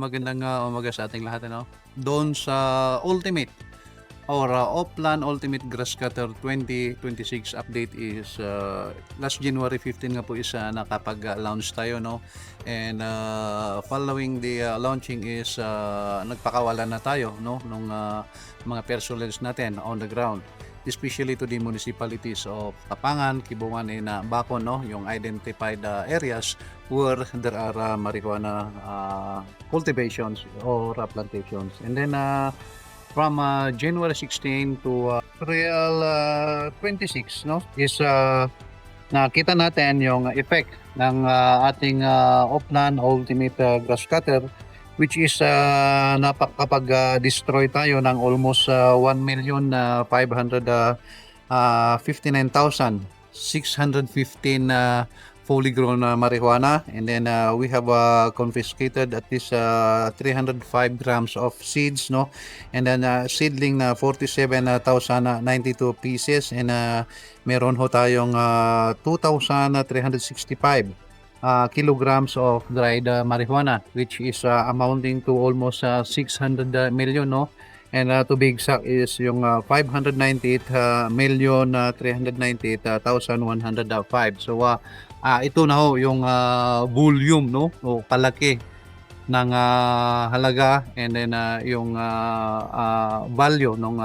magandang umaga sa ating lahat ano. Doon sa Ultimate or Oplan Ultimate Grass Cutter 2026 update is last January 15 nga po is nakapag-launch tayo no. And following the launching is nagpakawalan na tayo no nung mga personnel natin on the ground, especially to the municipalities of Tapangan, Kibungan, and Bacon, no? Yung identified areas where there are marijuana cultivations or plantations. And then from January 16 to April 26, no? Is nakita natin yung effect ng ating Oplan Ultimate Grass Cutter, which is nakapag-destroy tayo ng almost 1,559,615 fully grown marijuana. And then we have confiscated at least 305 grams of seeds, no? And then seedling na 47,092 pieces, and meron ho tayong 2,365 kilograms of dried marijuana, which is amounting to almost 600 million, no? And to be exact is yung 598,398,105. So ito na ho yung volume, no, o kalaki ng halaga, and then yung value ng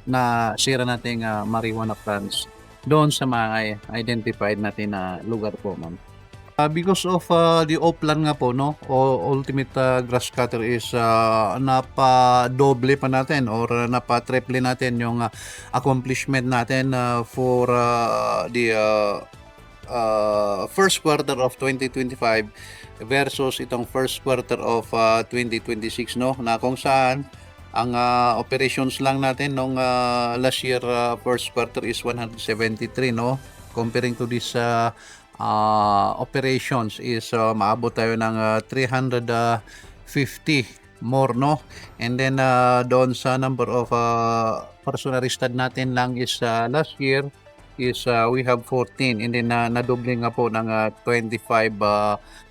nasira nating marijuana plants doon sa mga identified natin na lugar po, ma'am. Because of the Oplan nga po, no, o Ultimate Grass Cutter is napa-doble pa natin or napa-triple natin yung accomplishment natin for the first quarter of 2025 versus itong first quarter of 2026, no, na kung saan ang operations lang natin nung last year first quarter is 173, no, comparing to this operations is maabot tayo ng 350 more, no. And then doon sa number of person arrested natin lang is last year is we have 14, and then nadoble nga po ng 25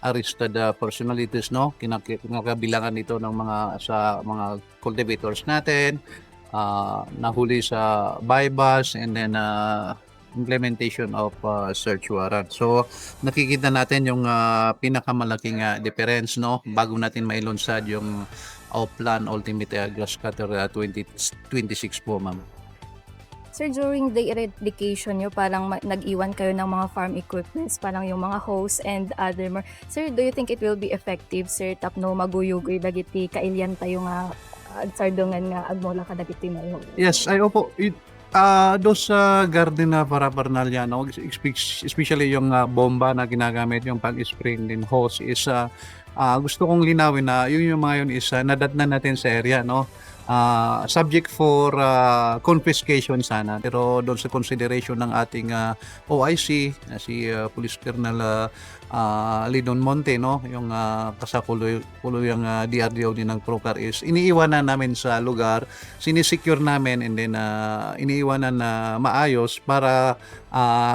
arrested personalities, no, kinakabilangan dito ng mga sa mga cultivators natin, nahuli sa bypass, and then implementation of search warrant. So nakikita natin yung pinakamalaking difference, no, bago natin mailunsad yung Oplan Ultimate Grass Cutter 2026 po, ma'am. Sir, during the eradication nyo, parang nag-iwan kayo ng mga farm equipments, parang yung mga hose and other more. Sir, do you think it will be effective, sir? Tapno maguyugoy dagiti kailyan tayo nga sardungan nga agmola ka dagiti mo. Yes, ay opo. Doon sa garden na paraphernalia, no, especially yung bomba na ginagamit, yung pag-spray din hose is gusto kong linawin na yung mga yun is nadatnan natin sa area, no. Subject for confiscation sana, pero doon sa consideration ng ating OIC, si Police Colonel Lidon Monte, no, yung kasakulo yung DRDO din ng Procar, is iniiwanan namin sa lugar, sinisecure namin, and then iniiwanan na maayos para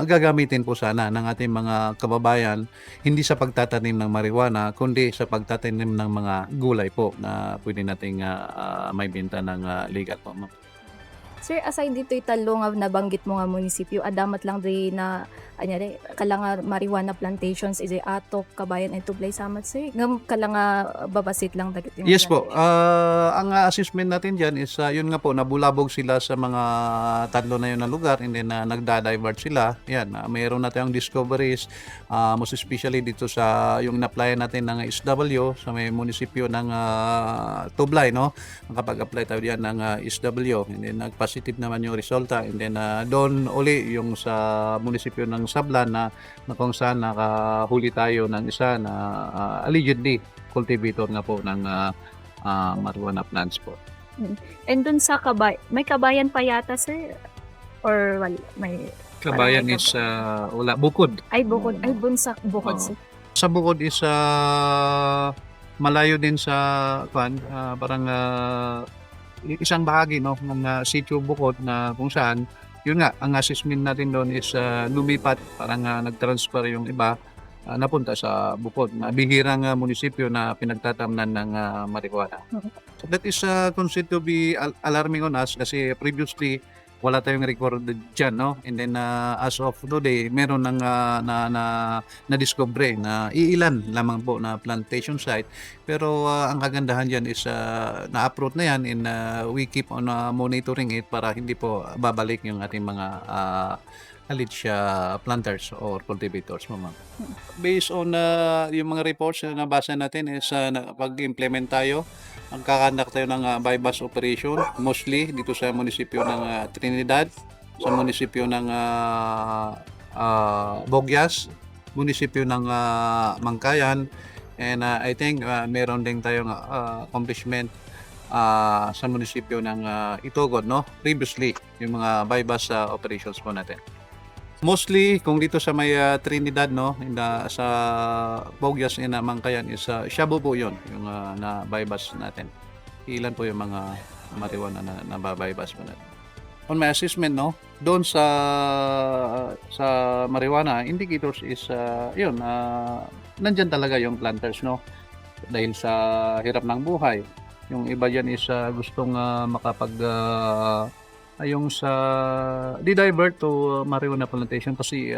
gagamitin po sana ng ating mga kababayan, hindi sa pagtatanim ng marijuana, kundi sa pagtatanim ng mga gulay po na pwede nating may benta ng legal po, ma'am. Sir, aside dito italo nga nabanggit mo nga munisipyo, adamat lang di na anyari kalanga marijuana plantations is atok kabayan ay tublay samat, sir. Ngam kalanga babasit lang dagiti. Yes po. Ang assessment natin diyan is yun nga po, nabulabog sila sa mga tatlo na yun na lugar, and then nagda-divert sila. Yan, mayroon na tayong discoveries, most especially dito sa yung in-apply natin ng SW sa may munisipyo ng Tublay, no. Nakapag-apply tayo diyan ng SW, and then nag-positive naman yung resulta, and then doon uli yung sa munisipyo ng Sablan na kung saan nakahuli tayo ng isa na allegedly cultivator nga po ng marijuana plants po. And dun sa may kabayan pa yata, sir? Or wala, may Kabayan may is wala, bukod. ay bukod, ay bunsak bukod, Oo. sir. Sa bukod is malayo din sa parang isang bahagi, no, ng sitio bukod na kung saan yun nga, ang assessment natin doon is lumipat, parang nag-transfer yung iba napunta sa Bukod, na bihirang munisipyo na pinagtatamnan ng marijuana. So that is considered to be alarming on us kasi previously wala tayong recorded dyan, no? And then as of today, meron ng na-discover na iilan lamang po na plantation site. Pero ang kagandahan dyan is na-uproot na yan and we keep on monitoring it para hindi po babalik yung ating mga alleged planters or cultivators mo, ma'am. Based on yung mga reports na nabasa natin is pag-implement tayo, magkakandak tayo ng bypass operation mostly dito sa munisipyo ng Trinidad, sa munisipyo ng Bogyas, munisipyo ng Mangkayan, and I think meron din tayong accomplishment sa munisipyo ng Itogod, no? Previously, yung mga bypass operations po natin. Mostly, kung dito sa may Trinidad, no, sa Bogyas and Mangkayan is shabu po yun, yung na bypass natin. Ilan po yung mga marijuana na bypass po natin. On my assessment, no, doon sa marijuana indicators is yun, nandyan talaga yung planters, no, dahil sa hirap ng buhay. Yung iba dyan is gustong makapag yung sa di-divert to marijuana plantation kasi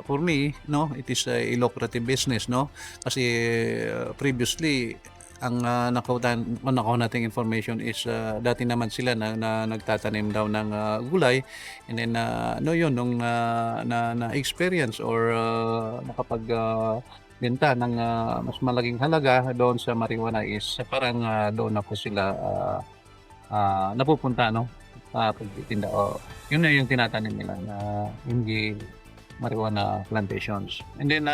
for me, no, it is a lucrative business, no, kasi previously ang nakuha nating information is dati naman sila na nagtatanim daw ng gulay, and then no yun nung na experience or nakapag benta ng mas malaking halaga doon sa marijuana is parang doon na po sila napupunta, no, pagtitinda yun na yung tinatanim nila na hindi marijuana plantations. And then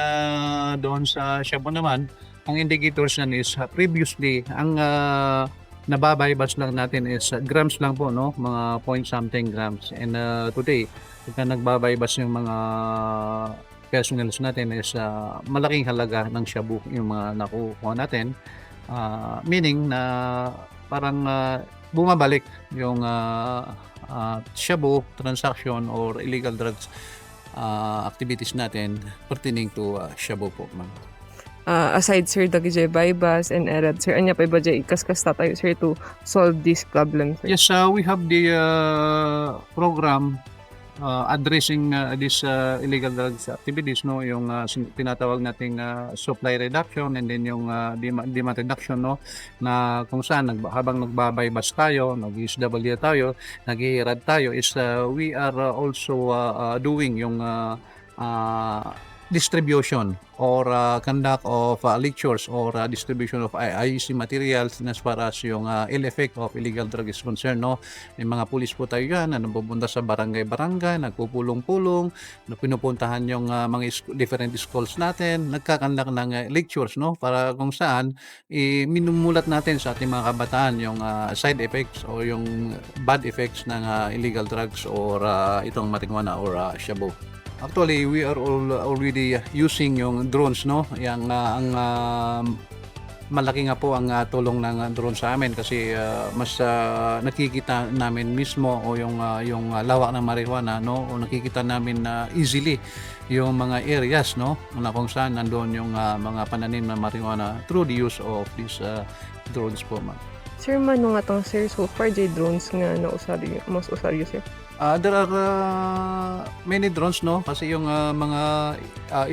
doon sa Shabu naman, ang indicators nan is previously ang nababaybas lang natin is grams lang po, no, mga point something grams, and today pagka nagbabaybas yung mga personals natin is malaking halaga ng shabu yung mga nakukuha natin, meaning na parang bumabalik yung shabu transaction or illegal drugs activities natin pertaining to shabu po, ma'am. Aside sir dagiti bypass and erad sir, anya pa ba dyan ikaskas tayo sir to solve this problem sir? Yes, we have the program addressing these illegal drugs activities, no, yung tinatawag nating supply reduction and then yung demand reduction, no, na kung saan habang nagbabaybas tayo, nag-SW tayo, nag-irad tayo is we are also doing yung distribution or conduct of lectures or distribution of IEC materials as far as yung ill effect of illegal drug is concerned, no. May mga pulis po tayo yan na napupunta sa barangay-barangay, nagpupulong-pulong, na pinupuntahan yung mga different schools natin, nagkakandak ng lectures, no, para kung saan minumulat natin sa ating mga kabataan yung side effects o yung bad effects ng illegal drugs or itong marijuana or shabu. Actually, we are already using yung drones, no? Yang ang malaki nga po ang tulong ng drone sa amin kasi mas nakikita namin mismo o yung lawak ng marijuana, no? O nakikita namin easily yung mga areas, no? Na kung saan nandoon yung mga pananim na marijuana through the use of these drones po, ma'am. Sir, mano nga tong sir, so far jay drones nga na usaryo, mas usaryo sir? There are many drones, no, kasi yung mga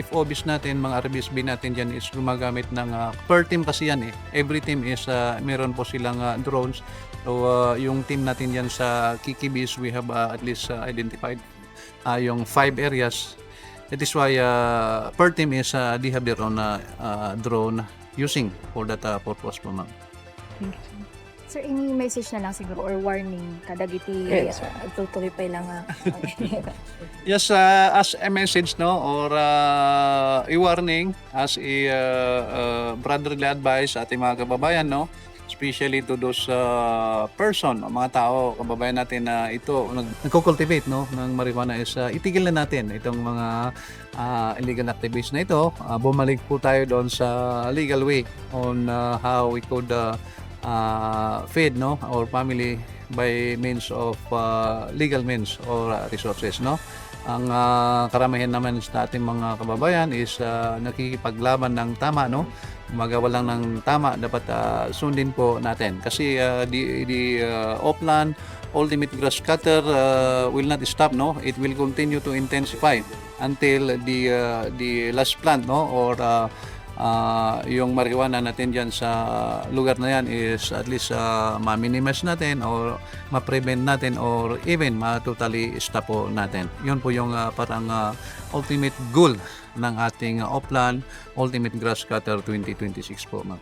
FOBs natin, mga RBSB natin dyan is gumagamit ng per team kasi yan eh. Every team is meron po silang drones. So yung team natin dyan sa Kikibis, we have at least identified yung 5 areas. That is why per team is they have their own drone using for that purpose po, ma'am. Thank you. Sir, any message na lang siguro or warning kadagiti Yes, sir. tutuloy pa lang Yes, as a message, no, or a warning, as a brotherly advice sa ating mga kababayan, no, especially to those person, mga tao, kababayan natin na ito nagko-cultivate, no, ng marijuana is itigil na natin itong mga illegal activities na ito. Bumalik po tayo doon sa legal way on how we could feed, no, our family by means of legal means or resources, no. ang karamihan naman sa ating mga kababayan is nakikipaglaban ng tama, no? Magawa lang ng tama, dapat sundin po natin. Kasi the Oplan Ultimate Grass Cutter will not stop, no? It will continue to intensify until the last plant, no? Or yung marijuana natin dyan sa lugar na yan is at least ma-minimize natin or ma-prevent natin or even ma-totally stop po natin. Yun po yung parang ultimate goal ng ating Oplan Ultimate Grass Cutter 2026 po, ma'am.